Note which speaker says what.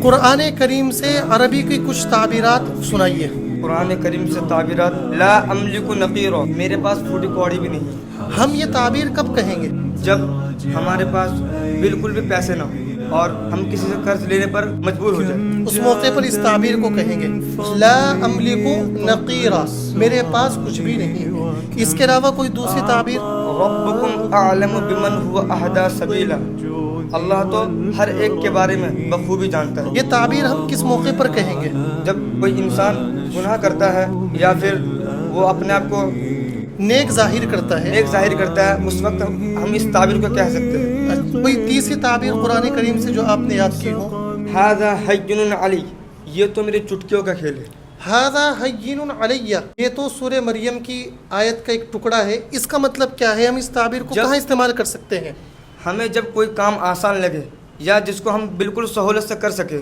Speaker 1: قرآن کریم سے عربی کی کچھ تعبیرات سنائیے۔
Speaker 2: قرآن کریم سے تعبیرات: لا املک نقیرا، میرے پاس پھوٹی کوڑی بھی نہیں۔
Speaker 1: ہم یہ تعبیر کب کہیں گے؟
Speaker 2: جب ہمارے پاس بالکل بھی پیسے نہ ہوں اور ہم کسی سے قرض لینے پر مجبور ہو جائیں،
Speaker 1: اس موقع پر اس تعبیر کو کہیں گے، لا املک نقیرا، میرے پاس کچھ بھی نہیں۔ اس کے علاوہ کوئی دوسری تعبیر؟
Speaker 2: ربکم اعلم بمن هو اہدی سبیلا، اللہ تو ہر ایک کے بارے میں بخوبی جانتا ہے۔
Speaker 1: یہ تعبیر ہم کس موقع پر کہیں گے؟
Speaker 2: جب کوئی انسان گناہ کرتا ہے یا پھر وہ اپنے آپ کو
Speaker 1: نیک ظاہر کرتا ہے۔
Speaker 2: نیک ظاہر کرتا ہے، اس وقت ہم اس تعبیر کو کہہ سکتے ہیں۔
Speaker 1: کوئی تیسری تعبیر قرآن کریم سے جو آپ نے یاد کی ہو؟
Speaker 2: ھذا حین علی، یہ تو میری چٹکیوں کا کھیل ہے۔
Speaker 1: ھذا حین علی، یہ تو سورہ مریم کی آیت کا ایک ٹکڑا ہے، اس کا مطلب کیا ہے؟ ہم اس تعبیر کو کہاں استعمال کر سکتے ہیں؟
Speaker 2: ہمیں جب کوئی کام آسان لگے یا جس کو ہم بالکل سہولت سے کر سکے